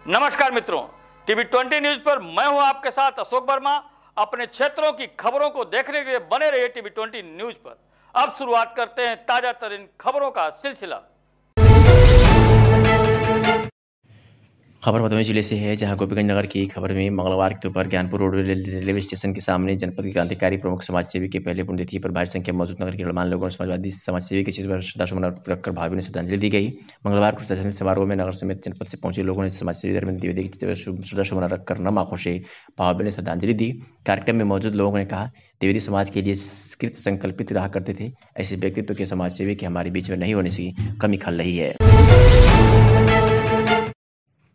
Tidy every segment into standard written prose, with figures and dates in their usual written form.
नमस्कार मित्रों, TV 20 news पर मैं हूं आपके साथ अशोक वर्मा। अपने क्षेत्रों की खबरों को देखने के लिए बने रहिए टीवी 20 न्यूज पर। अब शुरुआत करते हैं ताजा तरीन खबरों का सिलसिला। खबर भदोही जिले से है, जहां गोपीगंज नगर की खबर में मंगलवार के दोपहर ज्ञानपुर रोड रेलवे स्टेशन के सामने जनपद के क्रांतिकारी प्रमुख समाजसेवी के पहले पुण्यतिथि पर भारी संख्या में मौजूद नगर के गणमान्य लोगों और समाजवादी समाजसेवी के चित्र पर श्रद्धासुमन रखकर भावभीनी श्रद्धांजलि दी गई। मंगलवार को श्रद्धांजलि समारोह में नगर समेत जनपद से पहुंचे लोगों ने समाजसेवी धर्मेंद्र द्विवेदी के चित्र पर श्रद्धासुमन रखकर नम आंखों से भावभीनी श्रद्धांजलि दी। कार्यक्रम में मौजूद लोगों ने कहा, द्विवेदी समाज के लिए कृत संकल्पित रहा करते थे। ऐसे व्यक्तित्व के समाजसेवी के हमारे बीच में नहीं होने से कमी खल रही है।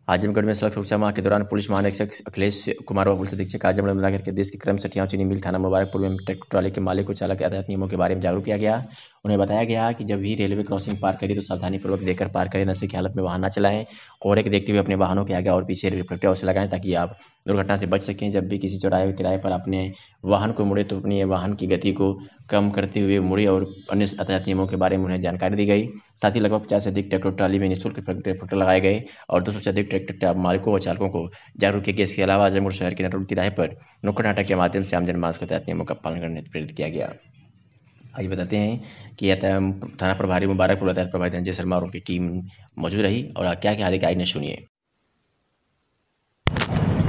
आजमगढ़ में सड़क सुरक्षा माह के दौरान पुलिस महानिरीक्षक अखिलेश कुमार व पुलिस अधीक्षक आजमगढ़ नगर के देश के क्रम सठिया चीनी मिल थाना मुबारकपुर में ट्रैक्टर ट्रॉली के मालिक को चालक यातायात नियमों के बारे में जागरूक किया गया। उन्हें बताया गया कि जब भी रेलवे क्रॉसिंग पार करें तो सावधानी पूर्वक देखकर पार करें, नशे की हालत में वाहन न चलाएं। कोहरे के देखते हुए अपने वाहनों के आगे और पीछे रिफ्लेक्टर अवश्य लगाएं ताकि आप दुर्घटना से बच सकें। जब भी किसी चौराहे किराए पर अपने वाहन को मुड़े तो अपने वाहन की गति को कम करते हुए मुड़े और अन्य यातायात नियमों के बारे में उन्हें जानकारी दी गई। साथ ही लगभग 50 से अधिक ट्रैक्टर ट्रॉली में निःशुल्क रिफ्लेक्टर लगाए गए और 200 से अधिक ट्रैक्टर मालिकों व चालकों को जागरूक किया गया। इसके अलावा आजमगढ़ शहर के नटोल तिराहे पर नुक्कड़ नाटक के माध्यम से आम जनमानस को यातायात नियमों का पालन करने प्रेरित किया गया। आइए बताते हैं कि थाना प्रभारी मुबारकपुर यातायात प्रभारी संजय शर्मा और उनकी टीम मौजूद रही और क्या क्या आगे आइए सुनिए।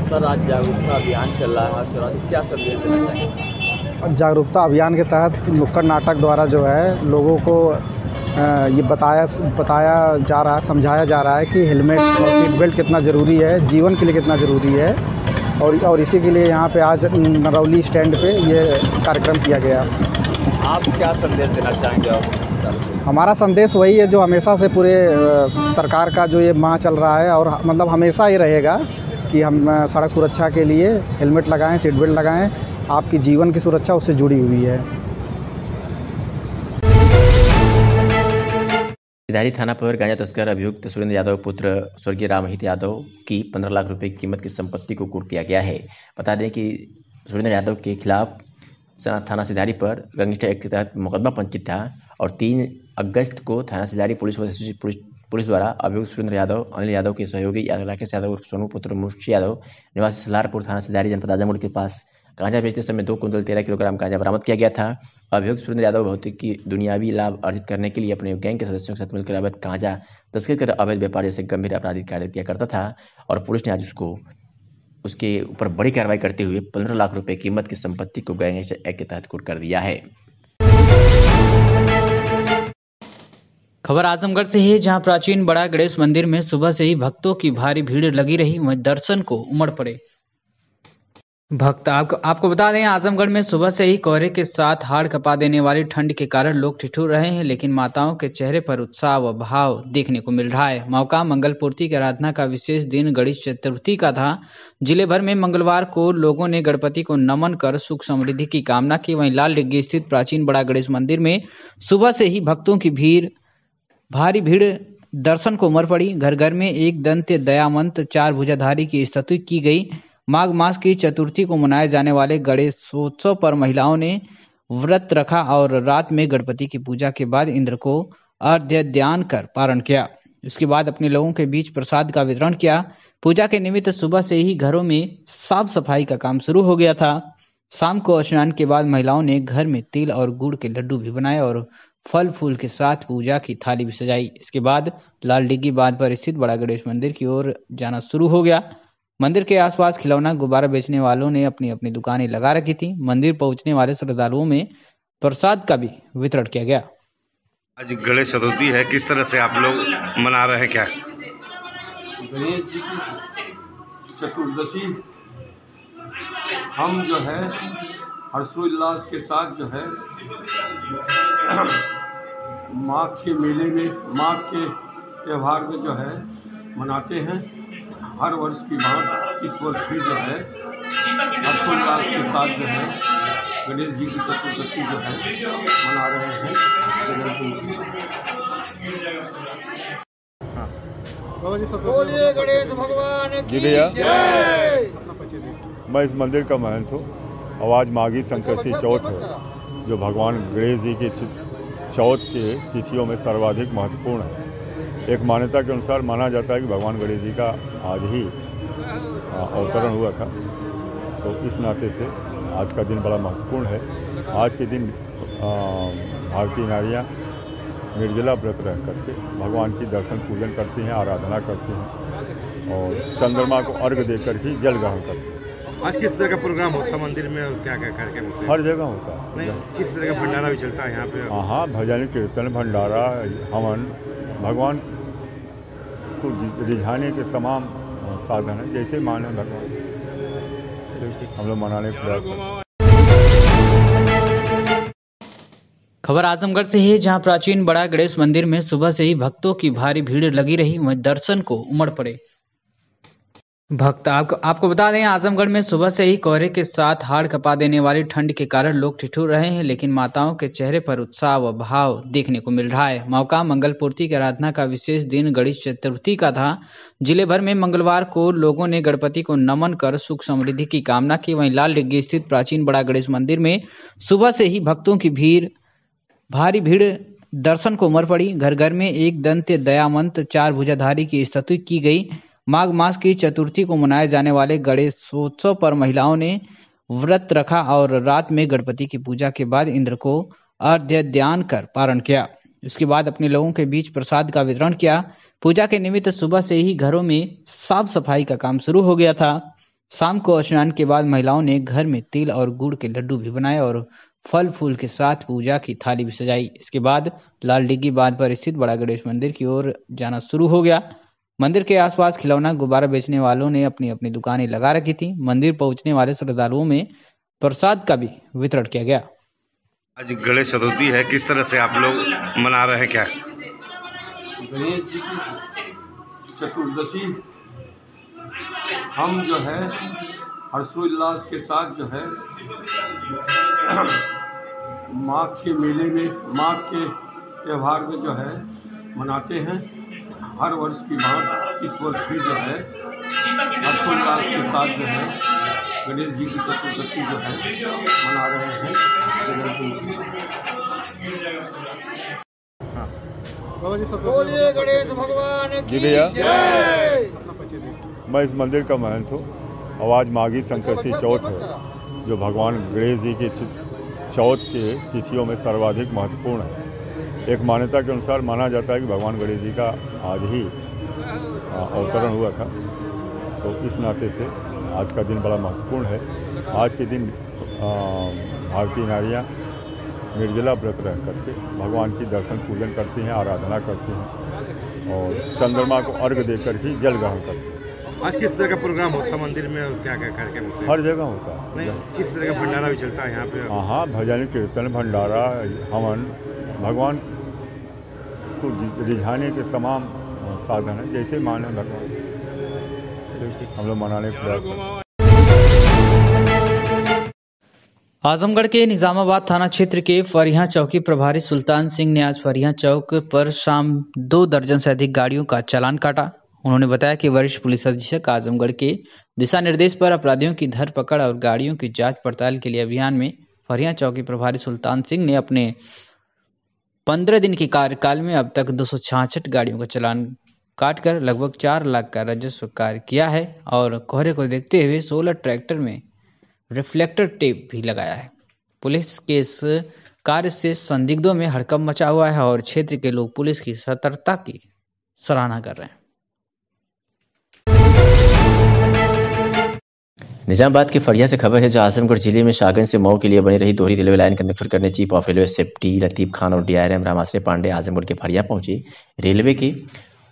सर, आज जागरूकता अभियान चल रहा है, क्या संदेश देना चाहिए? जागरूकता अभियान के तहत नुक्कड़ नाटक द्वारा जो है लोगों को ये बताया जा रहा है, समझाया जा रहा है कि हेलमेट और सीट बेल्ट कितना ज़रूरी है, जीवन के लिए कितना ज़रूरी है। और इसी के लिए यहाँ पे आज नरौली स्टैंड पे ये कार्यक्रम किया गया। आप क्या संदेश देना चाहेंगे? हमारा संदेश वही है जो हमेशा से पूरे सरकार का जो ये माह चल रहा है और मतलब हमेशा ही रहेगा कि हम सड़क सुरक्षा के लिए हेलमेट लगाएं, सीट बेल्ट लगाएं। आपकी जीवन की सुरक्षा उससे जुड़ी हुई है। सिधारी थाना पर गांजा तस्कर अभियुक्त सुरेंद्र यादव पुत्र स्वर्गीय रामहित यादव की 15 लाख रुपए की कीमत की संपत्ति को कुर्क किया गया है। बता दें कि सुरेंद्र यादव के खिलाफ थाना सिधारी पर गैंगस्टर एक्ट के तहत मुकदमा पंजीकृत था और 3 अगस्त को थाना सिधारी पुलिस द्वारा अभियुक्त सुरेंद्र यादव अनिल यादव के सहयोगी राकेश यादव उर्फ सोनू पुत्र मुंशी यादव निवासी सलारपुर थाना सिधारी जनपद आजमगढ़ के पास गांजा बेचते समय 2 कुंतल 13 किलोग्राम गांजा बरामद किया गया था। अभियुक्त सुरेंद्र यादव भौतिक की दुनियावी लाभ अर्जित करने के लिए अपने गैंग के सदस्यों के साथ मिलकर अवैध गांजा तस्करी कर अवैध व्यापार जैसे गंभीर आपराधिक कार्य किया करता था और पुलिस ने आज उसके ऊपर बड़ी कार्रवाई करते हुए 15 लाख रुपए कीमत की संपत्ति को गैंगस्टर एक्ट के तहत कुर्क कर दिया है। खबर आजमगढ़ से है, जहां प्राचीन बड़ा गणेश मंदिर में सुबह से ही भक्तों की भारी भीड़ लगी रही। वहीं दर्शन को उमड़ पड़े भक्त। आपको बता दें, आजमगढ़ में सुबह से ही कोहरे के साथ हाड़ कपा देने वाली ठंड के कारण लोग ठिठुर रहे हैं, लेकिन माताओं के चेहरे पर उत्साह व भाव देखने को मिल रहा है। मौका मंगल पूर्ति की आराधना का विशेष दिन गणेश चतुर्थी का था। जिले भर में मंगलवार को लोगों ने गणपति को नमन कर सुख समृद्धि की कामना की। वहीं लाल डिग्गी स्थित प्राचीन बड़ा गणेश मंदिर में सुबह से ही भक्तों की भारी भीड़ दर्शन को उमड़ पड़ी। घर घर में एक दंत दयामंत 4 भुजाधारी की स्तुति की गई। माघ मास की चतुर्थी को मनाए जाने वाले गणेशोत्सव पर महिलाओं ने व्रत रखा और रात में गणपति की पूजा के बाद इंद्र को अर्घ्य दान कर पारण किया। उसके बाद अपने लोगों के बीच प्रसाद का वितरण किया। पूजा के निमित्त सुबह से ही घरों में साफ सफाई का काम शुरू हो गया था। शाम को स्नान के बाद महिलाओं ने घर में तिल और गुड़ के लड्डू भी बनाए और फल फूल के साथ पूजा की थाली भी सजाई। इसके बाद लाल डिग्गी बांध पर स्थित बड़ा गणेश मंदिर की ओर जाना शुरू हो गया। मंदिर के आसपास खिलौना गुब्बारा बेचने वालों ने अपनी अपनी दुकानें लगा रखी थी। मंदिर पहुंचने वाले श्रद्धालुओं में प्रसाद का भी वितरण किया गया। आज गणेश चतुर्थी है, किस तरह से आप लोग मना रहे हैं? क्या गणेश जी की चतुर्दशी हम जो है हर्षोल्लास के साथ जो है माघ के मेले में, माघ के त्यौहार में जो है मनाते हैं। हर वर्ष की बात इस वर्ष भी जो है हर्षोल्लास के साथ जो है गणेश जी की चतुर्दशी जो है मना रहे हैं। बोलिए गणेश भगवान की जय। मैं इस मंदिर का महंत हूँ और आज माघी संकष्टी चौथ है, जो भगवान गणेश जी की चौथ के तिथियों में सर्वाधिक महत्वपूर्ण है। एक मान्यता के अनुसार माना जाता है कि भगवान गणेश जी का आज ही अवतरण हुआ था। तो इस नाते से आज का दिन बड़ा महत्वपूर्ण है। आज के दिन भारतीय नारियाँ निर्जला व्रत रह करके भगवान की दर्शन पूजन करती हैं, आराधना करती हैं और चंद्रमा को अर्घ देकर ही जल ग्रहण करते हैं। आज किस तरह का प्रोग्राम होता है मंदिर में और क्या क्या कार्यक्रम होते हैं? हर जगह होता है। नहीं, किस तरह का भंडारा भी चलता है यहाँ पे? हाँ, भजन कीर्तन, भंडारा, हवन, भगवान को रिझाने के तमाम साधन हैं, जैसे माने भगवान हम लोग मनाने का प्रयास करते हैं। खबर आजमगढ़ से है, जहां प्राचीन बड़ा गणेश मंदिर में सुबह से ही भक्तों की भारी भीड़ लगी रही। वहीं दर्शन को उमड़ पड़े भक्त। आपको बता दें, आजमगढ़ में सुबह से ही कोहरे के साथ हाड़ कपा देने वाली ठंड के कारण लोग ठिठुर रहे हैं, लेकिन माताओं के चेहरे पर उत्साह व भाव देखने को मिल रहा है। मौका मंगल पूर्ति की आराधना का विशेष दिन गणेश चतुर्थी का था। जिले भर में मंगलवार को लोगों ने गणपति को नमन कर सुख समृद्धि की कामना की। वहीं लाल डिग्गी स्थित प्राचीन बड़ा गणेश मंदिर में सुबह से ही भक्तों की भारी भीड़ दर्शन को उमड़ पड़ी। घर घर में एक दंत दयामंत 4 भुजाधारी की स्तुति की गई। माघ मास की चतुर्थी को मनाए जाने वाले गणेशोत्सव पर महिलाओं ने व्रत रखा और रात में गणपति की पूजा के बाद इंद्र को अर्घ्य दान कर पारण किया। उसके बाद अपने लोगों के बीच प्रसाद का वितरण किया। पूजा के निमित्त सुबह से ही घरों में साफ सफाई का काम शुरू हो गया था। शाम को स्नान के बाद महिलाओं ने घर में तिल और गुड़ के लड्डू भी बनाए और फल फूल के साथ पूजा की थाली भी सजाई। इसके बाद लाल डिग्गी बांध पर स्थित बड़ा गणेश मंदिर की ओर जाना शुरू हो गया। मंदिर के आसपास खिलौना गुब्बारा बेचने वालों ने अपनी अपनी दुकानें लगा रखी थी। मंदिर पहुंचने वाले श्रद्धालुओं में प्रसाद का भी वितरण किया गया। आज गणेश चतुर्थी है, किस तरह से आप लोग मना रहे हैं? क्या गणेश जी की चतुर्दशी हम जो है हर्षोल्लास के साथ जो है माघ के मेले में, माघ के त्यौहार में जो है मनाते हैं। हर वर्ष की बात इस वर्ष भी जो है हर्षोल्लास के साथ जो है गणेश जी की चतुर्दशी जो है मना रहे हैं। बोलिए गणेश भगवान की भैया, जय। मैं इस मंदिर का महंत हूँ और आज माघी संकष्टी चौथ है, जो भगवान गणेश जी की चौथ के तिथियों में सर्वाधिक महत्वपूर्ण है। एक मान्यता के अनुसार माना जाता है कि भगवान गणेश जी का आज ही अवतरण हुआ था। तो इस नाते से आज का दिन बड़ा महत्वपूर्ण है। आज के दिन भारतीय नारियाँ निर्जला व्रत रह करके भगवान की दर्शन पूजन करती हैं, आराधना करती हैं और चंद्रमा को अर्घ देकर ही जल ग्रहण करते हैं। आज किस तरह का प्रोग्राम होता है मंदिर में और क्या क्या कार्यक्रम होते हैं? हर जगह होता है। नहीं, किस तरह का भंडारा भी चलता है यहाँ पे? हाँ, भजन कीर्तन, भंडारा, हवन, भगवान को रिझाने के तमाम साधन हैं, जैसे माने भगवान हम लोग मनाने का प्रयास करते हैं। आजमगढ़ के निजामाबाद थाना क्षेत्र के फरिया चौकी प्रभारी सुल्तान सिंह ने आज फरिया चौक पर शाम 2 दर्जन से अधिक गाड़ियों का चालान काटा। उन्होंने बताया कि वरिष्ठ पुलिस अधीक्षक आजमगढ़ के दिशा निर्देश पर अपराधियों की धरपकड़ और गाड़ियों की जांच पड़ताल के लिए अभियान में फरिया चौकी प्रभारी सुल्तान सिंह ने अपने 15 दिन के कार्यकाल में अब तक 266 गाड़ियों का चालान काटकर लगभग 4 लाख का राजस्व कार्य किया है और कोहरे को देखते हुए 16 ट्रैक्टर में रिफ्लेक्टर टेप भी लगाया है। पुलिस के इस कार्य से संदिग्धों में हड़कंप मचा हुआ है और क्षेत्र के लोग पुलिस की सतर्कता की सराहना कर रहे हैं। निजामाबाद के फरिया से खबर है, जहां आजमगढ़ जिले में शाहगंज से मऊ के लिए बनी रही दोहरी रेलवे लाइन का निरीक्षण करने chief of railway safety Latif Khan और DRM रामाश्रय पांडे आजमगढ़ के फरिया पहुंचे। रेलवे के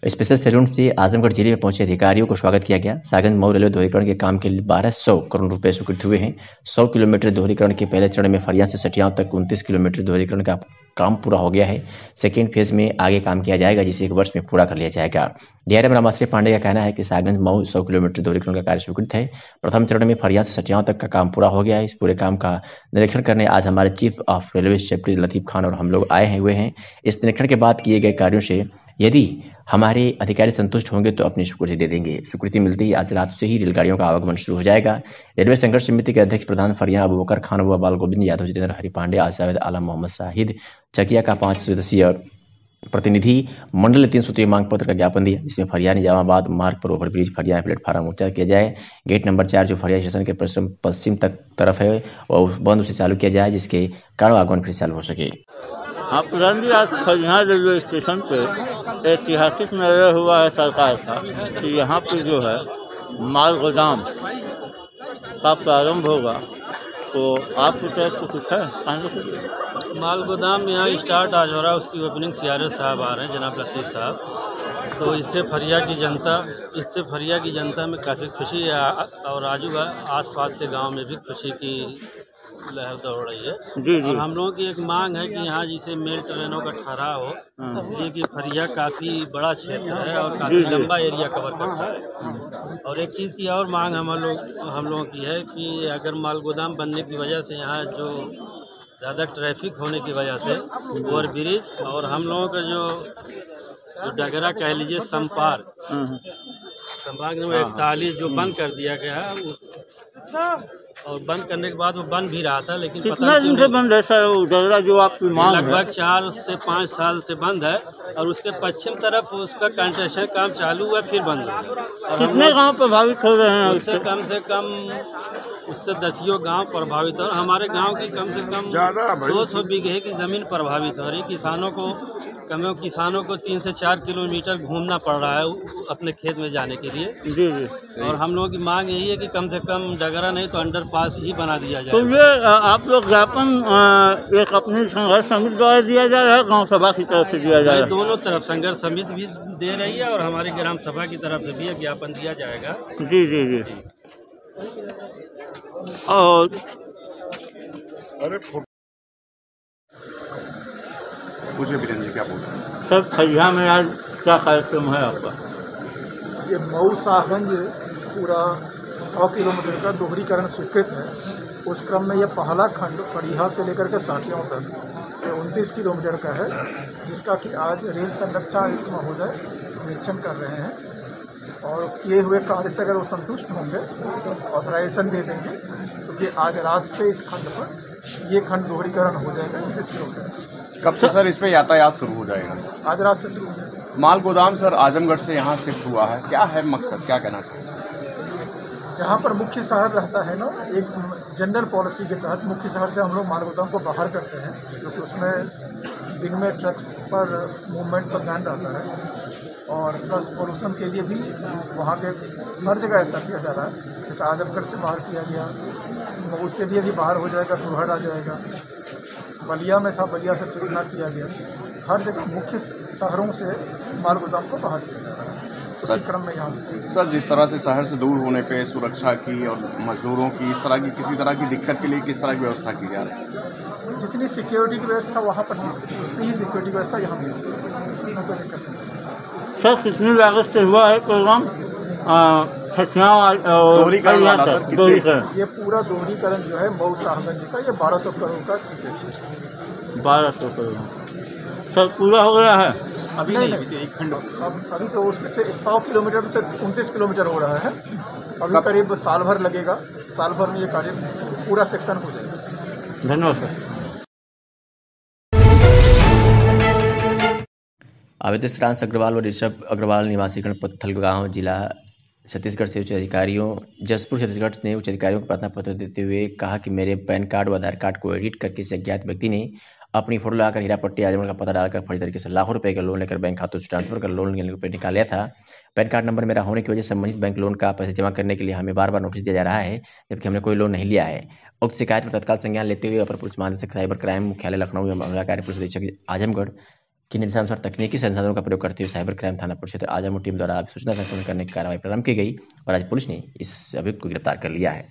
स्पेशल सैलून से आजमगढ़ जिले में पहुंचे अधिकारियों को स्वागत किया गया। सागंज मऊ रेलवे दोहरीकरण के काम के लिए 1200 करोड़ रुपए स्वीकृत हुए हैं। 100 किलोमीटर दोहरीकरण के पहले चरण में फरिया से सटियाव तक 29 किलोमीटर दोहरीकरण का काम पूरा हो गया है। सेकेंड फेज में आगे काम किया जाएगा, जिसे 1 वर्ष में पूरा कर लिया जाएगा। DRM रामाश्रय पांडे का कहना है कि सागंज मऊ 100 किलोमीटर दोहरीकरण का कार्य स्वीकृत है। प्रथम चरण में फरिया से सटियाव तक का काम पूरा हो गया है। इस पूरे काम का निरीक्षण करने आज हमारे chief of railway safety Latif Khan और हम लोग आए हुए हैं। इस निरीक्षण के बाद किए गए कार्यों से यदि हमारे अधिकारी संतुष्ट होंगे तो अपनी स्वीकृति दे देंगे। स्वीकृति मिलते ही आज रात से ही रेलगाड़ियों का आवागमन शुरू हो जाएगा। रेलवे संघर्ष समिति के अध्यक्ष प्रधान फरिया अबू बकर खान व बाल गोविंद यादव, जितेंद्र हरि पांडे, आजाद आलम, मोहम्मद शाहिद, चकिया का 5 सदस्यीय प्रतिनिधि मंडल ने 3 सूत्रीय मांग पत्र का ज्ञापन दिया, जिसमें फरिया निजामाबाद मार्ग पर ओवरब्रिज फरिया प्लेटफार्म ऊंचा किया जाए, गेट नंबर 4 जो फरिया स्टेशन के पश्चिम तरफ है और बंद उसे चालू किया जाए, जिसके कारण आगमन फिर चालू हो सके। आप आज फरिया रेलवे स्टेशन पे ऐतिहासिक निर्णय हुआ है सरकार का कि यहाँ पे जो है माल गोदाम का प्रारंभ होगा, तो आपकी तरफ से कुछ है? माल गोदाम यहाँ स्टार्ट आज हो रहा है, उसकी ओपनिंग CRS साहब आ रहे हैं, जनाब लतीफ़ साहब। तो इससे फरिया की जनता में काफ़ी खुशी है और आस-पास के गांव में भी खुशी की लहर दौड़ रही है। जी जी। और हम लोगों की एक मांग है कि यहाँ जिसे मेल ट्रेनों का ठहराव हो, इसलिए कि फरिया काफ़ी बड़ा क्षेत्र है और काफ़ी लंबा एरिया कवर करता है। और एक चीज़ की और मांग हम लोगों की है कि अगर माल गोदाम बनने की वजह से यहाँ जो ज़्यादा ट्रैफिक होने की वजह से ओवर ब्रिज और हम लोगों का जो डगरा कह लीजिए संपार्क नंबर 41 जो बंद कर दिया गया है, और बंद करने के बाद वो बंद भी रहा था, लेकिन कितना दिन से बंद है सर वो डगरा जो आपकी मांग है? लगभग 4 से 5 साल से बंद है और उसके पश्चिम तरफ उसका कंस्ट्रक्शन काम चालू हुआ फिर बंद हो गया। कितने गांव प्रभावित हो रहे हैं उससे? कम से कम उससे 10 गांव प्रभावित हो। हमारे गांव की कम से कम 200 बीघे की ज़मीन प्रभावित हो रही। किसानों को 3 से 4 किलोमीटर घूमना पड़ रहा है अपने खेत में जाने के लिए। जी जी। और हम लोगों की मांग यही है कि कम से कम डगरा नहीं तो अंडरपास ही बना दिया जाए। तो ये आप लोग ज्ञापन एक अपनी संघर्ष समिति द्वारा दिया जा रहा है, गाँव सभा की तरफ से दिया जा रहा है? दोनों तरफ संघर्ष समिति भी दे रही है और हमारी ग्राम सभा की तरफ से भी ज्ञापन दिया जाएगा। जी जी जी। और पूछे बीरेंद्र जी, क्या पूछे सर? फरिया में आज क्या कार्यक्रम है आपका? ये मऊ साहगंज पूरा 100 किलोमीटर का दोहरीकरण स्वीकृत है। उस क्रम में यह पहला खंड फरिया से लेकर के साठियों तक 29 किलोमीटर का है, जिसका कि आज रेल संरक्षण महोदय निरीक्षण कर रहे हैं और किए हुए कार्य से अगर वो संतुष्ट होंगे, ऑथराइजेशन दे देंगे, तो ये आज रात से इस खंड पर ये खंड दोहरीकरण हो जाएगा 29 किलोमीटर। कब से सर इस पे यातायात शुरू हो जाएगा? आज रात से शुरू हो जाएगा। माल गोदाम सर आजमगढ़ से यहाँ शिफ्ट हुआ है, क्या है मकसद, क्या कहना चाहिए? जहाँ पर मुख्य शहर रहता है ना, एक जनरल पॉलिसी के तहत मुख्य शहर से हम लोग माल गोदाम को बाहर करते हैं, क्योंकि उसमें दिन में ट्रक्स पर मूवमेंट पर ध्यान रहता है और प्लस पोल्यूशन के लिए भी वहाँ के हर जगह ऐसा किया जा रहा है। जैसे आजमगढ़ से बाहर किया गया, मऊ से भी यदि बाहर हो जाएगा तो हट आ जाएगा। बलिया में था, बलिया से कितना किया गया। हर जगह मुख्य शहरों से माल गोदाम को बाहर किया जा रहा है। उसी क्रम में यहाँ सर जिस तरह से शहर से दूर होने पे सुरक्षा की और मजदूरों की इस तरह की किसी तरह की दिक्कत के लिए किस तरह की व्यवस्था की जा रही है? जितनी सिक्योरिटी की व्यवस्था वहाँ पर उतनी ही सिक्योरिटी व्यवस्था यहाँ भी होती है, कोई दिक्कत नहीं। सर कितनी लागत से हुआ है प्रोग्राम? ये पूरा दोहरीकरण जो है मऊ साहगंज का, ये 1200 करोड़ का स्वीकृत है। 1200 करोड़ सर पूरा हो गया है? अभी नहीं, एक खंड अभी तो उसमें से 100 किलोमीटर से 29 किलोमीटर हो रहा है। अभी करीब साल भर लगेगा। साल भर में ये कार्य पूरा सेक्शन हो जाएगा। धन्यवाद सर। आवेदक श्रांस अग्रवाल और ऋषभ अग्रवाल निवासी गणपत्थल गांव जिला छत्तीसगढ़ से उच्च अधिकारियों जसपुर छत्तीसगढ़ ने उच्च अधिकारियों को प्रार्थना पत्र देते हुए कहा कि मेरे पैन कार्ड व आधार कार्ड को एडिट करके इस अज्ञात व्यक्ति ने अपनी फोटो लगाकर हीरापट्टी आजमगढ़ का पता डालकर फर्जी तरीके से लाखों रुपए का लोन लेकर बैंक खातों से ट्रांसफर कर लोन के रुपये निकाल लिया था। पैन कार्ड नंबर मेरा होने की वजह से संबंधित बैंक लोन का पैसे जमा करने के लिए हमें बार बार नोटिस दिया जा रहा है, जबकि हमने कोई लोन नहीं लिया है। उक्त शिकायत पर तत्काल संज्ञान लेते हुए अपर पुलिस महानिदेशक साइबर क्राइम मुख्यालय लखनऊ एवं महिला कार्य पुलिस अधीक्षक आजमगढ़ के निर्देशानुसार तकनीकी संसाधनों का प्रयोग करते हुए साइबर क्राइम थाना परिक्षेत्र आजमगढ़ टीम द्वारा सूचना संकलन करने की कार्रवाई प्रारंभ की गई और आज पुलिस ने इस अभियुक्त को गिरफ्तार कर लिया है।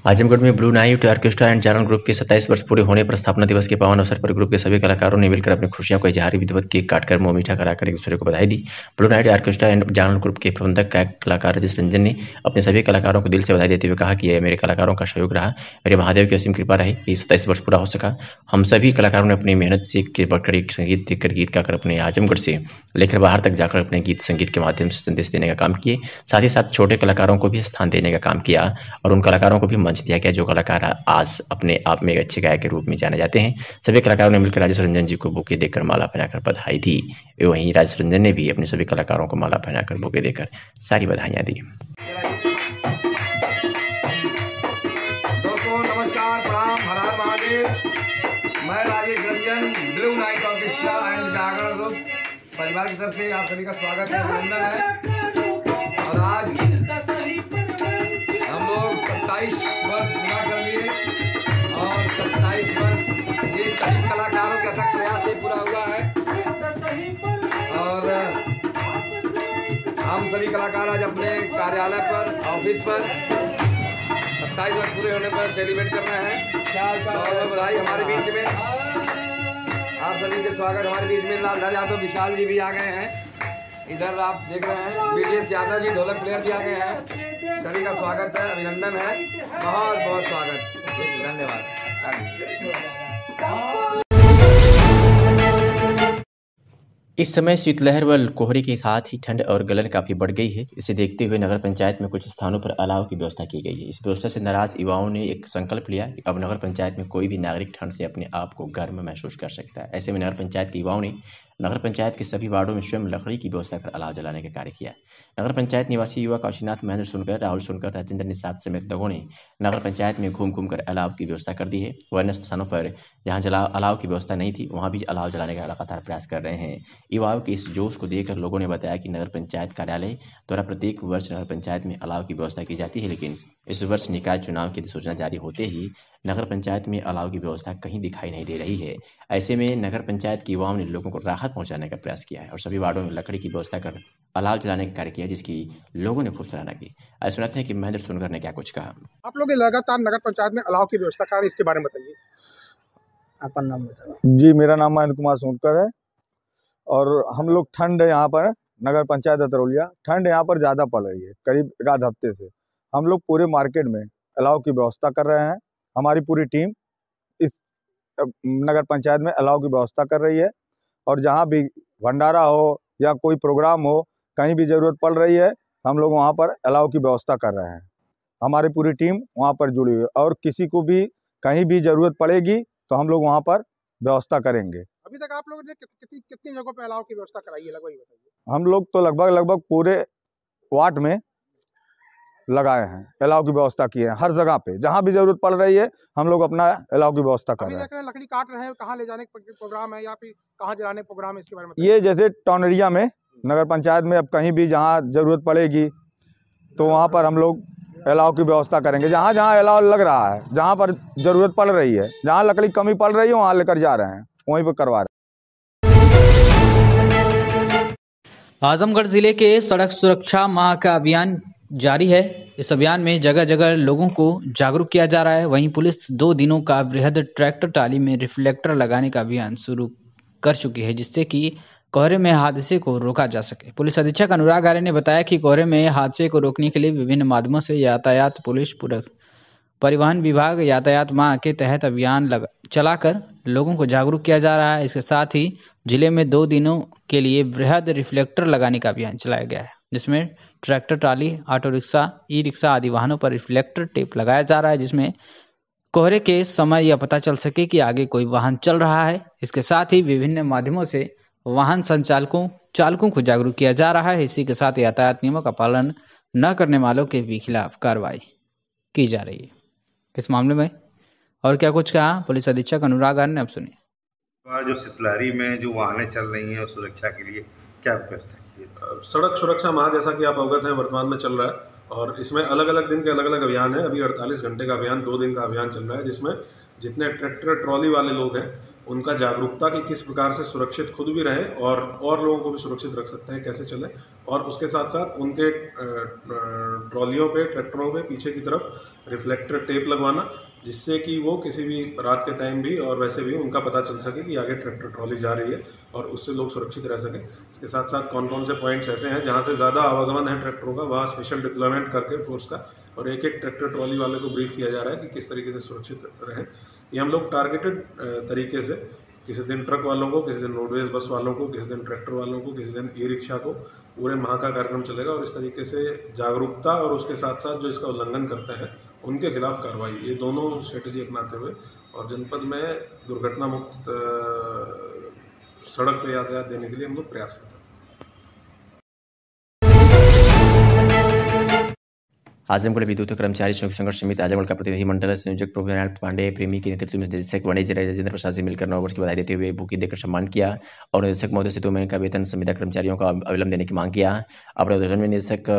आजमगढ़ में blue night orchestra and Jagran group के 27 वर्ष पूरे होने पर स्थापना दिवस के पावन अवसर पर ग्रुप के सभी कलाकारों ने मिलकर अपनी खुशियों को इजहारी विधिवत केक काटकर मुंह मीठा कराकर एक दूसरे को बधाई दी। Blue night orchestra and Jagran group के प्रबंधक कलाकार राजेश रंजन ने अपने सभी कलाकारों को दिल से बधाई देते हुए कहा कि यह मेरे कलाकारों का सहयोग रहा, मेरे महादेव की असीम कृपा रही कि 27 वर्ष पूरा हो सका। हम सभी कलाकारों ने अपनी मेहनत से बढ़कर एक संगीत देखकर गीत गाकर अपने आजमगढ़ से लेकर बाहर तक जाकर अपने गीत संगीत के माध्यम से संदेश देने का काम किए, साथ ही साथ छोटे कलाकारों को भी स्थान देने का काम किया और उन कलाकारों को भी मंच दिया गया। जो कलाकार आज अपने आप में एक अच्छे गायक के रूप में जाने जाते हैं, सभी कलाकारों ने मिलकर राजेश रंजन जी को बुके देकर माला पहनाकर बधाई दी। वहीं राजेश रंजन ने भी अपने सभी कलाकारों को माला पहनाकर बुके देकर सारी बधाइयाँ दी। दोस्तों नमस्कार, प्रणाम, हर हर महादेव। मैं Rajesh Ranjan, blue night orchestra and Jagran group परिवार की तरफ से आप सभी का स्वागत है, अभिनंदन है। और आज हम लोग 27 वर्ष पूरा कर लिए और 27 वर्ष ये सभी कलाकारों के अथक प्रयास से पूरा हुआ है। और हम सभी कलाकार आज अपने कार्यालय पर, ऑफिस पर 27 वर्ष पूरे होने पर सेलिब्रेट करना है। और बधाई हमारे बीच में आप सभी के स्वागत। हमारे बीच में लालधर यादव विशाल जी भी आ गए हैं। इधर आप देख रहे हैं BDS यादव जी ढोलक प्लेयर भी आ गए हैं। सभी का स्वागत है, अभिनंदन है, बहुत बहुत स्वागत, धन्यवाद। इस समय शीतलहर व कोहरे के साथ ही ठंड और गलन काफ़ी बढ़ गई है। इसे देखते हुए नगर पंचायत में कुछ स्थानों पर अलाव की व्यवस्था की गई है। इस व्यवस्था से नाराज युवाओं ने एक संकल्प लिया कि अब नगर पंचायत में कोई भी नागरिक ठंड से अपने आप को गर्म महसूस कर सकता है। ऐसे में नगर पंचायत के युवाओं ने नगर पंचायत के सभी वार्डों में स्वयं लकड़ी की व्यवस्था कर अलाव जलाने का कार्य किया। नगर पंचायत निवासी युवा काशीनाथ, महेंद्र सुनकर, राहुल सुनकर, राजेंद्र निषाद समेत लोगों ने नगर पंचायत में घूम घूम कर अलाव की व्यवस्था कर दी है। वह अन्य स्थानों पर जहां अलाव की व्यवस्था नहीं थी वहां भी अलाव जलाने का लगातार प्रयास कर रहे हैं। युवाओं के इस जोश को देखकर लोगों ने बताया कि नगर पंचायत कार्यालय द्वारा प्रत्येक वर्ष नगर पंचायत में अलाव की व्यवस्था की जाती है, लेकिन इस वर्ष निकाय चुनाव की अधिसूचना जारी होते ही नगर पंचायत में अलाव की व्यवस्था कहीं दिखाई नहीं दे रही है। ऐसे में नगर पंचायत के युवाओं ने लोगों को राहत पहुंचाने का प्रयास किया है और सभी वार्डों में लकड़ी की व्यवस्था कर अलाव जलाने का कार्य किया, जिसकी लोगों ने खूब सराहना की। आज सुनते हैं कि महेंद्र सुनकर ने क्या कुछ कहा। आप लोग लगातार नगर पंचायत में अलाव की व्यवस्था कर रहे हैं, इसके बारे में बताइए। आपका नाम बताइए। जी, मेरा नाम महेंद्र कुमार सोनकर है और हम लोग ठंड यहाँ पर नगर पंचायत अतरौलिया, ठंड यहाँ पर ज़्यादा पड़ रही है। करीब एक आध हफ्ते से हम लोग पूरे मार्केट में अलाव की व्यवस्था कर रहे हैं। हमारी पूरी टीम इस नगर पंचायत में अलाव की व्यवस्था कर रही है और जहाँ भी भंडारा हो या कोई प्रोग्राम हो, कहीं भी ज़रूरत पड़ रही है, हम लोग वहाँ पर अलाव की व्यवस्था कर रहे हैं। हमारी पूरी टीम वहाँ पर जुड़ी हुई है और किसी को भी कहीं भी ज़रूरत पड़ेगी तो हम लोग वहाँ पर व्यवस्था करेंगे। अभी तक आप लोगों ने कितनी जगहों पर अलाव की व्यवस्था कराई है, लगभग बताइए। हम लोग तो लगभग पूरे वार्ड में लगाए हैं, अलाव की व्यवस्था की है। हर जगह पे जहाँ भी जरूरत पड़ रही है हम लोग अपना अलाव की व्यवस्था कर रहे हैं। लकड़ी काट रहे हैं, कहाँ ले जाने का प्रोग्राम है या फिर कहाँ जलाने का प्रोग्राम है, इसके बारे में? ये जैसे टॉनरिया में नगर पंचायत में अब कहीं भी जहाँ जरूरत पड़ेगी तो वहाँ पर हम लोग अलाव की व्यवस्था करेंगे। जहाँ जहाँ अलाव लग रहा है, जहाँ पर जरूरत पड़ रही है, जहाँ लकड़ी कमी पड़ रही है वहाँ लेकर जा रहे हैं, वहीं पर करवा रहे हैं। आजमगढ़ जिले के सड़क सुरक्षा माह का अभियान जारी है। इस अभियान में जगह जगह लोगों को जागरूक किया जा रहा है। वहीं पुलिस 2 दिनों का वृहद ट्रैक्टर ट्राली में रिफ्लेक्टर लगाने का अभियान शुरू कर चुकी है, जिससे कि कोहरे में हादसे को रोका जा सके। पुलिस अधीक्षक अनुराग आर्य ने बताया कि कोहरे में हादसे को रोकने के लिए विभिन्न माध्यमों से यातायात पुलिस, परिवहन विभाग यातायात माह के तहत अभियान चलाकर लोगों को जागरूक किया जा रहा है। इसके साथ ही जिले में 2 दिनों के लिए वृहद रिफ्लेक्टर लगाने का अभियान चलाया गया है, जिसमें tractor trolley, auto rickshaw, e rickshaw आदि वाहनों पर रिफ्लेक्टर टेप लगाया जा रहा है, जिसमें कोहरे के समय यह पता चल सके कि आगे कोई वाहन चल रहा है। इसके साथ ही विभिन्न माध्यमों से वाहन चालकों को जागरूक किया जा रहा है। इसी के साथ यातायात नियमों का पालन न करने वालों के भी खिलाफ कार्रवाई की जा रही है। इस मामले में और क्या कुछ कहा पुलिस अधीक्षक अनुराग आर्य ने, अब सुनिए। जो शीतलहरी में जो वाहनें चल रही हैं सुरक्षा के लिए क्या व्यवस्था की है? सड़क सुरक्षा माह जैसा कि आप अवगत हैं वर्तमान में चल रहा है और इसमें अलग अलग दिन के अलग अलग अभियान है। अभी 48 घंटे का अभियान, 2 दिन का अभियान चल रहा है, जिसमें जितने ट्रैक्टर ट्रॉली वाले लोग हैं उनका जागरूकता कि किस प्रकार से सुरक्षित खुद भी रहें और लोगों को भी सुरक्षित रख सकते हैं, कैसे चलें, और उसके साथ साथ उनके ट्रॉलियों पे, ट्रैक्टरों पे पीछे की तरफ रिफ्लेक्टर टेप लगवाना, जिससे कि वो किसी भी रात के टाइम भी और वैसे भी उनका पता चल सके कि आगे ट्रैक्टर ट्रॉली जा रही है और उससे लोग सुरक्षित रह सकें। इसके साथ साथ कौन कौन से पॉइंट्स ऐसे हैं जहाँ से ज़्यादा आवागमन है ट्रैक्टरों का, वहाँ स्पेशल डिप्लॉयमेंट करके फोर्स का और एक एक ट्रैक्टर ट्रॉली वाले को ब्रीफ किया जा रहा है कि किस तरीके से सुरक्षित रहें। ये हम लोग टारगेटेड तरीके से किसी दिन ट्रक वालों को, किसी दिन रोडवेज बस वालों को, किसी दिन ट्रैक्टर वालों को, किसी दिन ई रिक्शा को, पूरे माह का कार्यक्रम चलेगा और इस तरीके से जागरूकता और उसके साथ साथ जो इसका उल्लंघन करते हैं उनके खिलाफ कार्रवाई, ये दोनों स्ट्रेटेजी अपनाते हुए और जनपद में दुर्घटना मुक्त सड़क पे यातायात देने के लिए हम लोग प्रयास करते हैं। आजमगढ़ विद्युत कर्मचारी संघर्ष समिति आजमगढ़ का प्रतिनिधिमंडल संयोजक प्रोफेसर नारायण पांडे प्रेमी के नेतृत्व में निदेशक वाणिज्य राजेंद्र प्रसाद से मिलकर 9 वर्ष की बधाई देते हुए बुकी देकर सम्मान किया और निदेशक महोदय से 2 महीने का वेतन संविदा कर्मचारियों को अविलंब देने की मांग किया। अपने उद्घाटन में निदेशक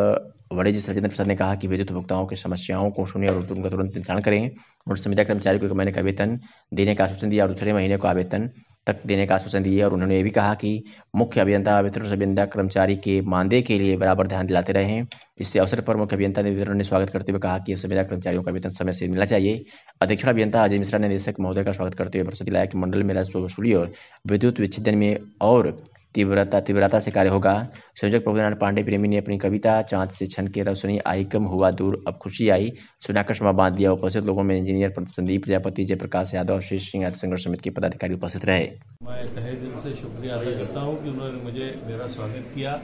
वाणिज्य राजेंद्र प्रसाद ने कहा कि विद्युत उपभोक्ताओं की समस्याओं को सुने और उनका तुरंत निदान करें और संविदा कर्मचारी को 1 महीने का वेतन देने का आश्वासन दिया और दूसरे महीने का वेतन तक देने का आश्वासन दिए। और उन्होंने ये भी कहा कि मुख्य अभियंता वितरण संविदा कर्मचारी के मानदेय के लिए बराबर ध्यान दिलाते रहे। इससे अवसर पर मुख्य अभियंता ने वितरण ने स्वागत करते हुए कहा कि संविदा कर्मचारियों का वेतन समय से मिलना चाहिए। अध्यक्ष अभियंता अजय मिश्रा ने निदेशक महोदय का स्वागत करते हुए भरोसा दिलाया कि मंडल में राजस्व वसूली और विद्युत विच्छेदन में और तीव्रता से कार्य होगा। संयोजक प्रोफेसर नारायण पांडे प्रेमी ने अपनी कविता चाँद से छन के रोशनी आई कम हुआ दूर अब खुशी आई सुनाकर समा बांध दिया। उपस्थित लोगों में इंजीनियर संदीप प्रजापति, जयप्रकाश यादव, शेष सिंह आदि संघर्ष समिति के पदाधिकारी उपस्थित रहे। मैं तहे दिल से शुक्रिया अदा करता हूं कि उन्होंने मुझे मेरा स्वागत किया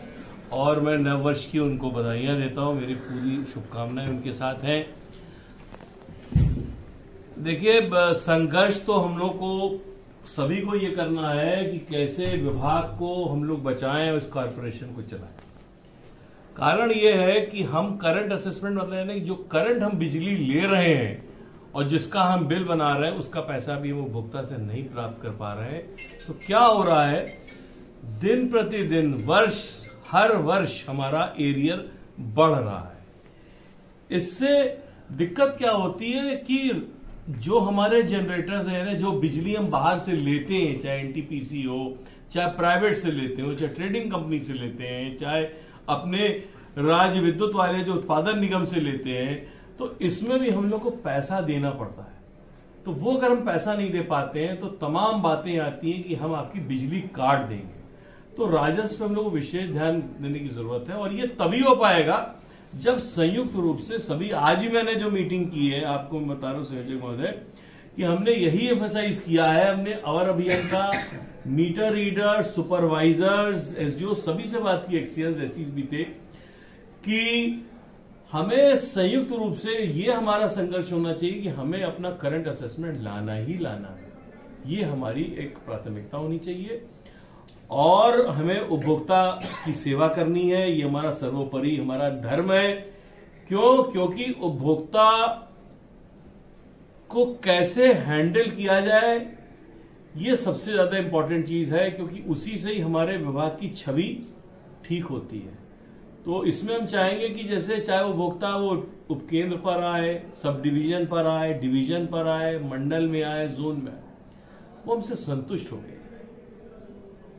और मैं नव वर्ष की उनको बधाइयां देता हूं। मेरी पूरी शुभकामनाएं उनके साथ हैं। देखिए, संघर्ष तो हम लोग को सभी को ये करना है कि कैसे विभाग को हम लोग बचाएं और इस कॉर्पोरेशन को चलाएं। कारण ये है कि हम करंट असेसमेंट मतलब जो करंट हम बिजली ले रहे हैं और जिसका हम बिल बना रहे हैं उसका पैसा भी हम उपभोक्ता से नहीं प्राप्त कर पा रहे हैं। तो क्या हो रहा है, दिन प्रतिदिन हर वर्ष हमारा एरियर बढ़ रहा है। इससे दिक्कत क्या होती है कि जो हमारे जनरेटर्स हैं, जो बिजली हम बाहर से लेते हैं, चाहे एनटीपीसी हो, चाहे प्राइवेट से लेते हो, चाहे ट्रेडिंग कंपनी से लेते हैं, चाहे अपने राज्य विद्युत वाले जो उत्पादन निगम से लेते हैं, तो इसमें भी हम लोग को पैसा देना पड़ता है। तो वो अगर हम पैसा नहीं दे पाते हैं तो तमाम बातें आती हैं कि हम आपकी बिजली काट देंगे। तो राजस्व पे हम लोग को विशेष ध्यान देने की जरूरत है और ये तभी हो पाएगा जब संयुक्त रूप से सभी, आज भी मैंने जो मीटिंग की है आपको मैं बता रहा हूं संयोजक महोदय कि हमने यही एम्फसाइज किया है। हमने अवर अभियंता, मीटर रीडर, सुपरवाइजर्स, एसडीओ सभी से बात की, एक्सीएस ऐसी भी थे कि हमें संयुक्त रूप से ये हमारा संघर्ष होना चाहिए कि हमें अपना करंट असेसमेंट लाना ही लाना है। ये हमारी एक प्राथमिकता होनी चाहिए और हमें उपभोक्ता की सेवा करनी है। ये हमारा सर्वोपरि हमारा धर्म है। क्योंकि उपभोक्ता को कैसे हैंडल किया जाए ये सबसे ज्यादा इंपॉर्टेंट चीज है, क्योंकि उसी से ही हमारे विभाग की छवि ठीक होती है। तो इसमें हम चाहेंगे कि जैसे चाहे उपभोक्ता वो उपकेंद्र पर आए, सब डिवीजन पर आए, डिवीजन पर आए, मंडल में आए, जोन में आए, वो हमसे संतुष्ट हो गए।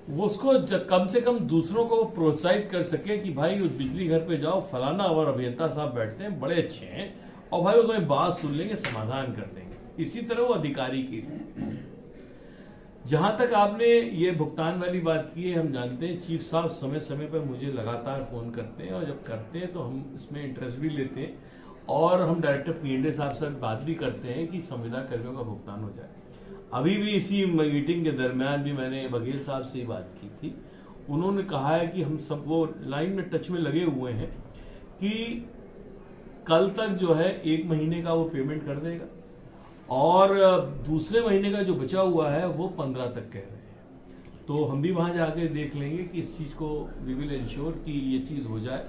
वो उसको कम से कम दूसरों को प्रोत्साहित कर सके कि भाई उस बिजली घर पे जाओ, फलाना और अभियंता साहब बैठते हैं, बड़े अच्छे हैं और भाई वो तुम्हें बात सुन लेंगे, समाधान कर देंगे। इसी तरह वो अधिकारी के लिए। जहां तक आपने ये भुगतान वाली बात की है, हम जानते हैं चीफ साहब समय समय पर मुझे लगातार फोन करते हैं और जब करते हैं तो हम इसमें इंटरेस्ट भी लेते हैं और हम डायरेक्टर पीएनडे साहब से बात भी करते हैं कि संविदा कर्मियों का भुगतान हो जाए। अभी भी इसी मीटिंग के दरमियान भी मैंने बघेल साहब से ही बात की थी। उन्होंने कहा है कि हम सब वो लाइन में टच में लगे हुए हैं कि कल तक जो है 1 महीने का वो पेमेंट कर देगा और दूसरे महीने का जो बचा हुआ है वो 15 तक कह रहे हैं। तो हम भी वहां जाके देख लेंगे कि इस चीज को वी विल इंश्योर कि ये चीज हो जाए।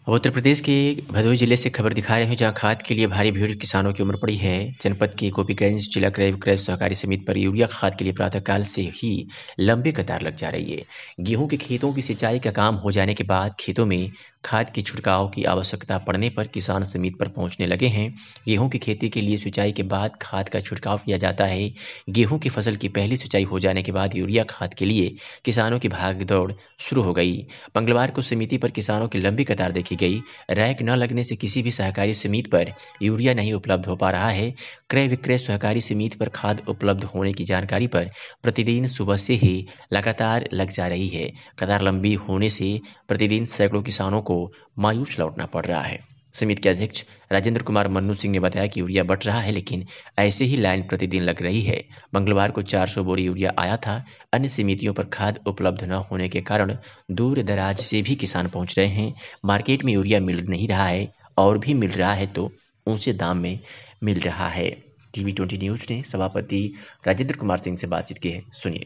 उत्तर प्रदेश के भदोही जिले से खबर दिखा रहे हैं, जहां खाद के लिए भारी भीड़ किसानों की उमड़ पड़ी है। जनपद के गोपीगंज जिला क्रय विक्रय सहकारी समिति पर यूरिया खाद के लिए प्रातःकाल से ही लंबी कतार लग जा रही है। गेहूं के खेतों की सिंचाई का काम हो जाने के बाद खेतों में खाद के छिड़काव की आवश्यकता पड़ने पर किसान समिति पर पहुंचने लगे हैं। गेहूं की खेती के लिए सिंचाई के बाद खाद का छिड़काव किया जाता है। गेहूं की फसल की पहली सिंचाई हो जाने के बाद यूरिया खाद के लिए किसानों की भागदौड़ शुरू हो गई। मंगलवार को समिति पर किसानों की लंबी कतार देखी गई। रैक न लगने से किसी भी सहकारी समिति पर यूरिया नहीं उपलब्ध हो पा रहा है। क्रय विक्रय सहकारी समिति पर खाद उपलब्ध होने की जानकारी पर प्रतिदिन सुबह से ही लगातार लग जा रही है। कतार लंबी होने से प्रतिदिन सैकड़ों किसानों को मायूस लौटना पड़ रहा है। समिति के अध्यक्ष राजेंद्र कुमार मन्नू सिंह ने बताया कि यूरिया बढ़ रहा है, लेकिन ऐसे ही लाइन प्रतिदिन लग रही है। मंगलवार को 400 बोरी यूरिया आया था। अन्य समितियों पर खाद उपलब्ध न होने के कारण दूर दराज से भी किसान पहुंच रहे हैं। मार्केट में यूरिया मिल नहीं रहा है और भी मिल रहा है तो ऊंचे दाम में मिल रहा है। TV20 न्यूज ने सभापति राजेंद्र कुमार सिंह से बातचीत की है, सुनिए।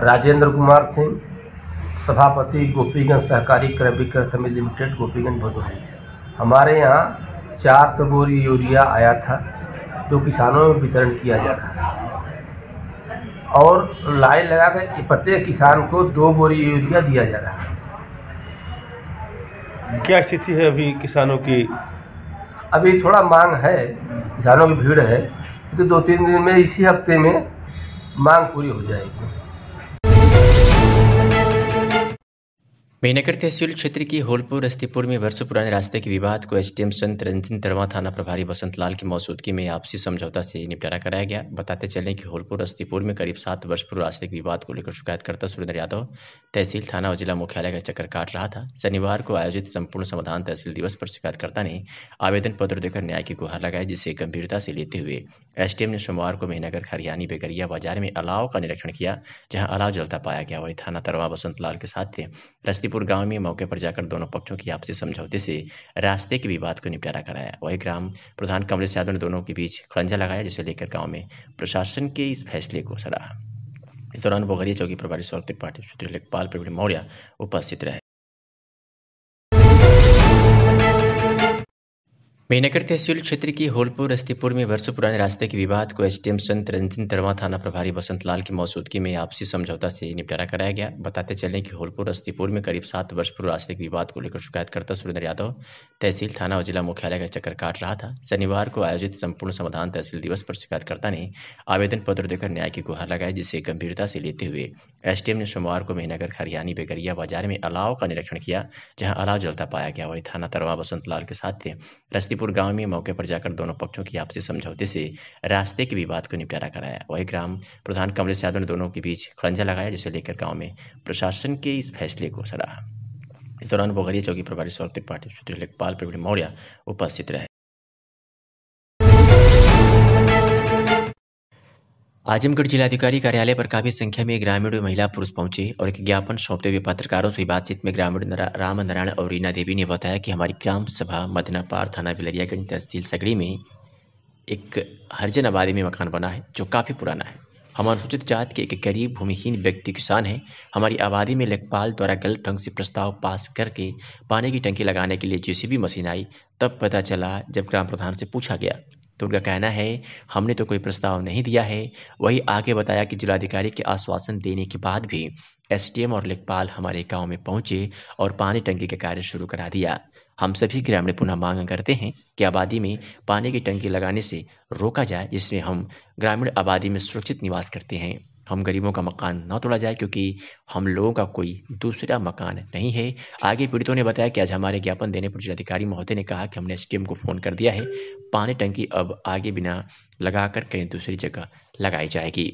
राजेंद्र कुमार सिंह, सभापति गोपीगंज सहकारी क्रय विक्रय समिति लिमिटेड, गोपीगंज भदोही। हमारे यहाँ 400 बोरी यूरिया आया था जो किसानों में वितरण किया जा रहा है और लाइन लगाकर प्रत्येक किसान को 2 बोरी यूरिया दिया जा रहा है। क्या स्थिति है अभी किसानों की? अभी थोड़ा मांग है, किसानों की भीड़ है, क्योंकि 2-3 दिन में, इसी हफ्ते में मांग पूरी हो जाएगी। मेहनगर तहसील क्षेत्र की होलपुर रस्तीपुर में वर्षों पुराने रास्ते के विवाद को एसडीएम संत रंजन तरवा थाना प्रभारी बसंत लाल की मौजूदगी में आपसी समझौता से निपटारा कराया गया। बताते चलें कि होलपुर रस्तीपुर में करीब 7 वर्ष पूर्व रास्ते के विवाद को लेकर शिकायतकर्ता सुरेंद्र यादव तहसील थाना और जिला मुख्यालय का चक्कर काट रहा था। शनिवार को आयोजित संपूर्ण समाधान तहसील दिवस पर शिकायतकर्ता ने आवेदन पत्र देकर न्याय की गुहार लगाई, जिसे गंभीरता से लेते हुए एसडीएम ने सोमवार को मेहनगर खरियानी बेगरिया बाजार में अलाव का निरीक्षण किया, जहां अलाव जलता पाया गया। वही थाना तरवा बसंत लाल के साथ थे रस्तीपुर गांव में मौके पर जाकर दोनों पक्षों की आपसी समझौते से रास्ते के विवाद को निपटारा कराया। वही ग्राम प्रधान कमलेश यादव ने दोनों के बीच खड़ंजा लगाया, जिसे लेकर गांव में प्रशासन के इस फैसले को सराहा। इस दौरान बोगरिया चौकी प्रभारी सौरभ त्रिपाठी, सूत्री लेखपाल प्रवीण मौर्य उपस्थित रहे। मेहनगर तहसील क्षेत्र की होलपुर रस्तीपुर में वर्षों पुराने रास्ते के विवाद को एसडीएम संत रंजन तरवा थाना प्रभारी बसंत लाल की मौजूदगी में आपसी समझौता से निपटारा कराया गया। बताते चलें कि होलपुर रस्तीपुर में करीब 7 वर्ष पूर्व रास्ते के विवाद को लेकर शिकायतकर्ता सुरेंद्र यादव तहसील थाना और जिला मुख्यालय का चक्कर काट रहा था। शनिवार को आयोजित संपूर्ण समाधान तहसील दिवस पर शिकायतकर्ता ने आवेदन पत्र देकर न्याय की गुहार लगाई, जिसे गंभीरता से लेते हुए एसडीएम ने सोमवार को मेहनगर खरियानी बेगरिया बाजार में अलाव का निरीक्षण किया, जहां अलाव जलता पाया गया। वही थाना तरवा बसंत लाल के साथ थे रस्तीपुर गांव में मौके पर जाकर दोनों पक्षों की आपसी समझौते से रास्ते के विवाद को निपटारा कराया। वही ग्राम प्रधान कमलेश यादव ने दोनों के बीच खड़ंजा लगाया, जिसे लेकर गांव में प्रशासन के इस फैसले को सराहा। इस दौरान बोगरिया चौकी प्रभारी सौरभ त्रिपाठी, सूत्री लेखपाल प्रवीण मौर्य उपस्थित रहे। आजमगढ़ जिलाधिकारी कार्यालय पर काफी संख्या में ग्रामीण महिला पुरुष पहुंचे और एक ज्ञापन सौंपते हुए पत्रकारों से बातचीत में ग्रामीण राम नारायण और रीना देवी ने बताया कि हमारी ग्राम सभा मदनापार थाना बिलरियागंज तहसील सगड़ी में एक हरिजन आबादी में मकान बना है जो काफ़ी पुराना है। हम अनुसूचित जाति के एक गरीब भूमिहीन व्यक्ति किसान हैं। हमारी आबादी में लेखपाल द्वारा गलत ढंग से प्रस्ताव पास करके पानी की टंकी लगाने के लिए जेसीबी मशीन आई। तब पता चला जब ग्राम प्रधान से पूछा गया तो उनका कहना है हमने तो कोई प्रस्ताव नहीं दिया है। वही आगे बताया कि जिलाधिकारी के आश्वासन देने के बाद भी एसडीएम और लेखपाल हमारे गांव में पहुंचे और पानी टंकी का कार्य शुरू करा दिया। हम सभी ग्रामीण पुनः मांग करते हैं कि आबादी में पानी की टंकी लगाने से रोका जाए, जिससे हम ग्रामीण आबादी में सुरक्षित निवास करते हैं। हम गरीबों का मकान न तोड़ा जाए, क्योंकि हम लोगों का कोई दूसरा मकान नहीं है। आगे पीड़ितों ने बताया कि आज हमारे ज्ञापन देने पर जिलाधिकारी महोदय ने कहा कि हमने एसडीएम को फ़ोन कर दिया है। पानी टंकी अब आगे बिना लगाकर कहीं दूसरी जगह लगाई जाएगी।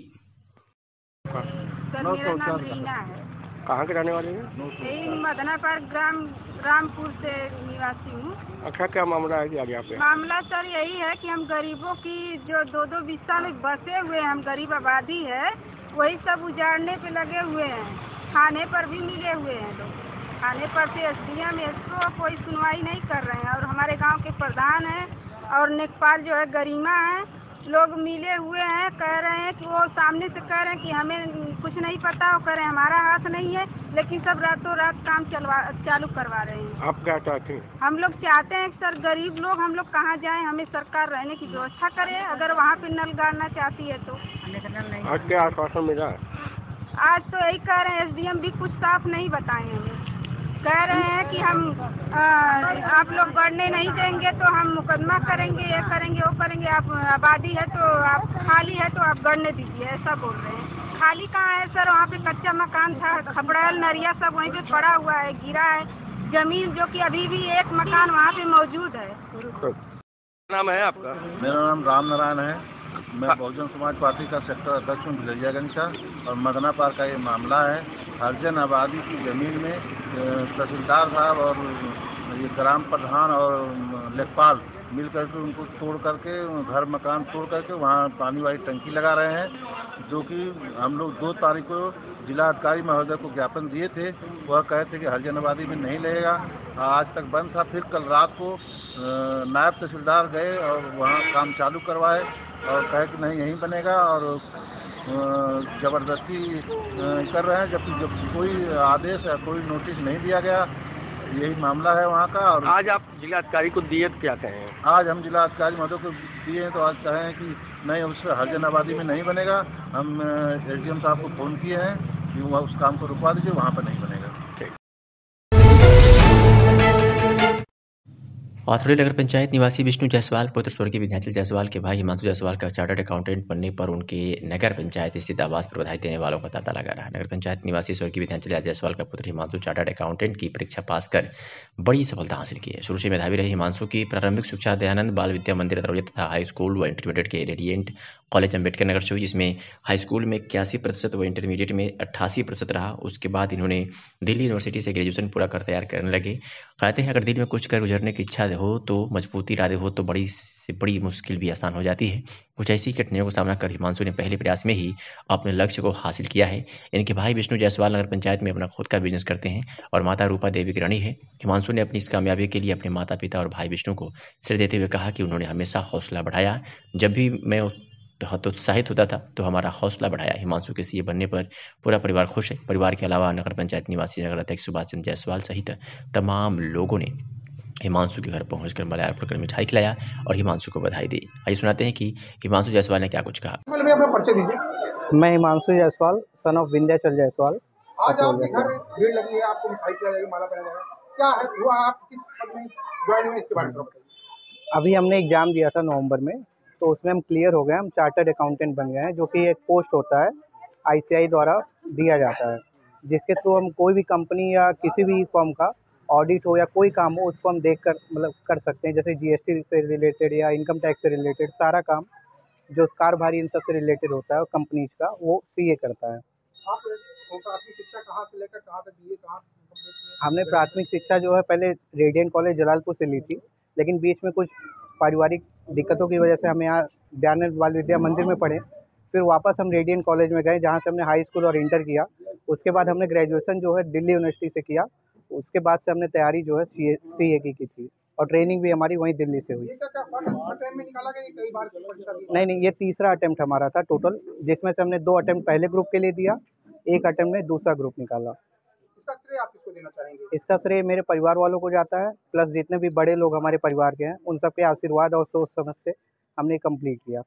कहाँ के रहने वाले हैं? मदनापार ग्राम रामपुर से निवासी हूँ। अच्छा, क्या मामला है आगे यहाँ पे? मामला सर यही है कि हम गरीबों की जो 2-2 बिस्सा में बसे हुए हैं, हम गरीब आबादी है, वही सब उजाड़ने पे लगे हुए हैं। खाने पर भी मिले हुए हैं लोग, खाने पर से एसडीएम इसको कोई सुनवाई नहीं कर रहे हैं। और हमारे गांव के प्रधान हैं और लेखपाल जो है गरिमा है, लोग मिले हुए हैं, कह रहे हैं कि वो सामने से कह रहे हैं कि हमें कुछ नहीं पता, वो कह रहे हैं हमारा हाथ नहीं है, लेकिन सब रातों रात काम चालू करवा रहे हैं। आप क्या चाहते हैं? हम लोग चाहते हैं सर, गरीब लोग हम लोग कहाँ जाएं, हमें सरकार रहने की व्यवस्था करे, अगर वहाँ पे नल गाड़ना चाहती है तो। आज क्या आश्वासन मिला है? आज तो यही कह रहे हैं, एसडीएम भी कुछ साफ नहीं बताए हमें। कह रहे हैं कि हम आप लोग बढ़ने नहीं देंगे तो हम मुकदमा करेंगे, ये करेंगे, वो करेंगे। आप आबादी है तो आप खाली है तो आप गढ़ने दीजिए, ऐसा बोल रहे हैं। खाली कहाँ है सर, वहाँ पे कच्चा मकान था, खपड़ेल नरिया सब वहीं पे पड़ा हुआ है, गिरा है जमीन, जो कि अभी भी एक मकान वहाँ पे मौजूद है। नाम है आपका? मेरा नाम राम नारायण है। मैं बहुजन समाज पार्टी का सेक्टर अध्यक्ष हूँ बिलरियागंज का। और मदनापार का ये मामला है, हरिजन आबादी की जमीन में तहसीलदार साहब और ये ग्राम प्रधान और लेखपाल मिल करके उनको तोड़ करके घर मकान तोड़ करके वहाँ पानी वाली टंकी लगा रहे हैं, जो कि हम लोग 2 तारीख को जिला अधिकारी महोदय को ज्ञापन दिए थे। वह कहे थे कि हरिजन आबादी में नहीं लगेगा। आज तक बंद था। फिर कल रात को नायब तहसीलदार गए और वहाँ काम चालू करवाए और कहे कि नहीं यहीं बनेगा और ज़बरदस्ती कर रहे हैं, जबकि जब कोई आदेश या कोई नोटिस नहीं दिया गया। यही मामला है वहाँ का। और आज आप जिलाधिकारी को दिए तो क्या कहें? आज हम जिलाधिकारी महोदय को दिए हैं तो आज कहें कि नहीं, उससे हरिजन आबादी में नहीं बनेगा। हम एसडीएम साहब को फ़ोन किए हैं कि वह उस काम को रुकवा दीजिए, वहाँ पर नहीं बनेगा। वाथोड़ी नगर पंचायत निवासी विष्णु जायसवाल पुत्र स्वर्गीय विंध्याचल जायसवाल के भाई हिमांशु जायसवाल का चार्टर्ड अकाउंटेंट बनने पर उनके नगर पंचायत स्थित आवास पर बधाई देने वालों का तांता लगा रहा है। नगर पंचायत निवासी स्वर्गीय विंध्याचल जायसवाल का पुत्र हिमांशु चार्टर्ड अकाउंटेंट की परीक्षा पास कर बड़ी सफलता हासिल की है। शुरू से मेधावी रहे हिमांशु की प्रारंभिक शिक्षा दयानंद बाल विद्या मंदिर दरौली तथा हाई स्कूल व इंटरमीडिएट के रेडियंट कॉलेज अम्बेडकर नगर से हुई, जिसमें हाई स्कूल में 81% व इंटरमीडिएट में 88% रहा। उसके बाद इन्होंने दिल्ली यूनिवर्सिटी से ग्रेजुएशन पूरा कर तैयार करने लगे। कहते हैं अगर दिल में कुछ कर गुजरने की इच्छा हो तो मजबूती इरादे हो तो बड़ी से बड़ी मुश्किल भी आसान हो जाती है। कुछ ऐसी कठिनाइयों का सामना कर हिमांशु ने पहले प्रयास में ही अपने लक्ष्य को हासिल किया है। इनके भाई विष्णु जायसवाल नगर पंचायत में अपना खुद का बिजनेस करते हैं और माता रूपा देवी ग्रणी है। हिमांशु ने अपनी इस कामयाबी के लिए अपने माता पिता और भाई विष्णु को श्रेय देते हुए कहा कि उन्होंने हमेशा हौसला बढ़ाया। जब भी मैं उत्साहित होता था तो हमारा हौसला बढ़ाया। हिमांशु के सीए बनने पर पूरा परिवार खुश है। परिवार के अलावा नगर पंचायत निवासी नगर अध्यक्ष सुभाष चंद्र जायसवाल सहित तमाम लोगों ने हिमांशु के घर पहुंचकर मल्यार्पण कर मिठाई खिलाया और हिमांशु को बधाई दी। आइए सुनाते हैं कि हिमांशु जायसवाल ने क्या कुछ कहा। मैं हिमांशु जायसवाल सन ऑफ विंध्याचल जायसवाल। आज आपके घर भीड़ लगी है, आपको मिठाई खिलाई जाएगी, माला पहनाया जाएगा, क्या है हुआ? आप किस पद में ज्वाइन हुए, इसके बारे में बताइए। अभी हमने एग्जाम दिया था नवंबर में, तो उसमें हम क्लियर हो गए। हम चार्टर्ड अकाउंटेंट बन गए हैं, जो कि एक पोस्ट होता है ICI द्वारा दिया जाता है, जिसके थ्रू हम कोई भी कंपनी या किसी भी फर्म का ऑडिट हो या कोई काम हो उसको हम देखकर मतलब कर सकते हैं। जैसे GST से रिलेटेड या इनकम टैक्स से रिलेटेड सारा काम जो कारोबारी इन सब से रिलेटेड होता है कंपनीज का, वो CA करता है। आप प्राथमिक शिक्षा कहाँ से लेकर कहाँ तक दिए, कहाँ हमने प्राथमिक शिक्षा जो है पहले रेडियंट कॉलेज जलालपुर से ली थी, लेकिन बीच में कुछ पारिवारिक दिक्कतों की वजह से हम यहाँ दयानंद बाल विद्या मंदिर में पढ़े। फिर वापस हम रेडियंट कॉलेज में गए, जहाँ से हमने हाई स्कूल और इंटर किया। उसके बाद हमने ग्रेजुएशन जो है दिल्ली यूनिवर्सिटी से किया। उसके बाद से हमने तैयारी जो है CA की थी और ट्रेनिंग भी हमारी वहीं दिल्ली से हुई। नहीं, ये तीसरा अटेम्प्ट हमारा था टोटल, जिसमें से हमने 2 अटेम्प्ट पहले ग्रुप के लिए दिया, 1 अटेम्प्ट में दूसरा ग्रुप निकाला। इसका श्रेय आप किसको देना चाहेंगे? इसका श्रेय मेरे परिवार वालों को जाता है, प्लस जितने भी बड़े लोग हमारे परिवार के हैं उन सबके आशीर्वाद और सोच समझ से हमने कंप्लीट किया।